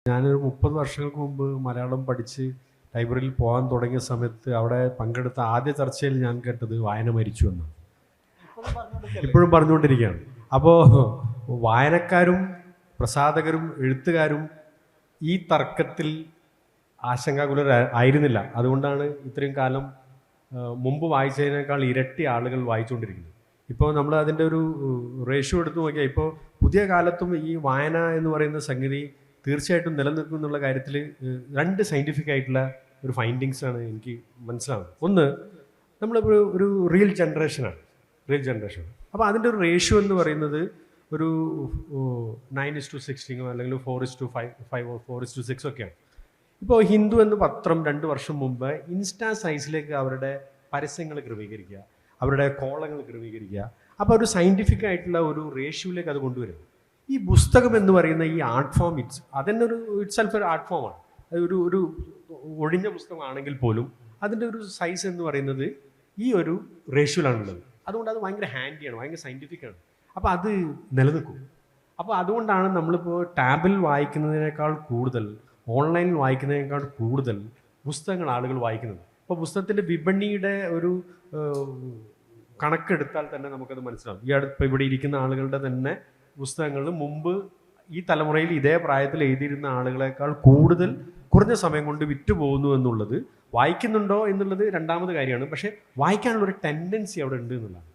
ഞാനൊരു 30 വർഷങ്ങൾക്ക് മുമ്പ് മലയാളം പഠിച്ച് ലൈബ്രറിയിൽ പോകാൻ തുടങ്ങിയ സമയത്ത് അവിടെ പങ്കെടുത്ത ആദ്യ ചർച്ചയിൽ ഞാൻ കേട്ടത് വായന മരിച്ചു എന്നാണ്. ഇപ്പോഴും പറഞ്ഞുകൊണ്ടിരിക്കുകയാണ്. അപ്പോൾ വായനക്കാരും പ്രസാധകരും എഴുത്തുകാരും ഈ തർക്കത്തിൽ ആശങ്കാകുലരായിരുന്നില്ല. അതുകൊണ്ടാണ് ഇത്രയും കാലം മുമ്പ് വായിച്ചതിനേക്കാൾ ഇരട്ടി ആളുകൾ വായിച്ചുകൊണ്ടിരിക്കുന്നത്. ഇപ്പോൾ നമ്മൾ അതിൻ്റെ ഒരു റേഷ്യോ എടുത്തു നോക്കിയാൽ ഇപ്പോൾ പുതിയ കാലത്തും ഈ വായന എന്ന് പറയുന്ന സംഗതി തീർച്ചയായിട്ടും നിലനിൽക്കും എന്നുള്ള കാര്യത്തിൽ രണ്ട് സയൻറ്റിഫിക് ആയിട്ടുള്ള ഒരു ഫൈൻഡിങ്സാണ് എനിക്ക് മനസ്സിലാവുന്നത്. ഒന്ന്, നമ്മളിപ്പോൾ ഒരു റിയൽ ജനറേഷൻ. അപ്പോൾ അതിൻ്റെ ഒരു റേഷ്യോ എന്ന് പറയുന്നത് ഒരു 9:16 അല്ലെങ്കിൽ 4:5 4:6 ഒക്കെയാണ്. ഇപ്പോൾ ഹിന്ദു എന്ന പത്രം 2 വർഷം മുമ്പ് ഇൻസ്റ്റാ സൈസിലേക്ക് അവരുടെ പരസ്യങ്ങൾ ക്രമീകരിക്കുക, അവരുടെ കോളങ്ങൾ ക്രമീകരിക്കുക. അപ്പോൾ ഒരു സയൻറ്റിഫിക് ആയിട്ടുള്ള ഒരു റേഷ്യോയിലേക്ക് അത് കൊണ്ടുവരും. ഈ പുസ്തകം എന്ന് പറയുന്ന ഈ ആർട്ട് ഫോം അതന്നെ ഇറ്റ് സെൽഫ് ഒരു ആർട്ട് ഫോമാണ്. ഒരു ഒഴിഞ്ഞ പുസ്തകമാണെങ്കിൽ പോലും അതിൻ്റെ ഒരു സൈസ് എന്ന് പറയുന്നത് ഈ ഒരു റേഷ്യോയിലാണുള്ളത്. അതുകൊണ്ട് അത് ഭയങ്കര ഹാൻഡിയാണ്, ഭയങ്കര സയൻറ്റിഫിക്കാണ്. അപ്പോൾ അത് നിലനിൽക്കും. അപ്പോൾ അതുകൊണ്ടാണ് നമ്മളിപ്പോൾ ടാബിൽ വായിക്കുന്നതിനേക്കാൾ കൂടുതൽ, ഓൺലൈനിൽ വായിക്കുന്നതിനേക്കാൾ കൂടുതൽ പുസ്തകങ്ങൾ ആളുകൾ വായിക്കുന്നത്. അപ്പോൾ പുസ്തകത്തിൻ്റെ വിപണിയുടെ ഒരു കണക്കെടുത്താൽ തന്നെ നമുക്കത് മനസ്സിലാവും. ഇപ്പോൾ ഇവിടെ ഇരിക്കുന്ന ആളുകളുടെ തന്നെ പുസ്തകങ്ങൾ മുമ്പ് ഈ തലമുറയിൽ ഇതേ പ്രായത്തിൽ എഴുതിയിരുന്ന ആളുകളെക്കാൾ കൂടുതൽ കുറഞ്ഞ സമയം കൊണ്ട് വിറ്റുപോകുന്നു എന്നുള്ളത്, വായിക്കുന്നുണ്ടോ എന്നുള്ളത് രണ്ടാമത് കാര്യമാണ്. പക്ഷേ വായിക്കാനുള്ളൊരു ടെൻഡൻസി അവിടെ ഉണ്ട് എന്നുള്ളതാണ്.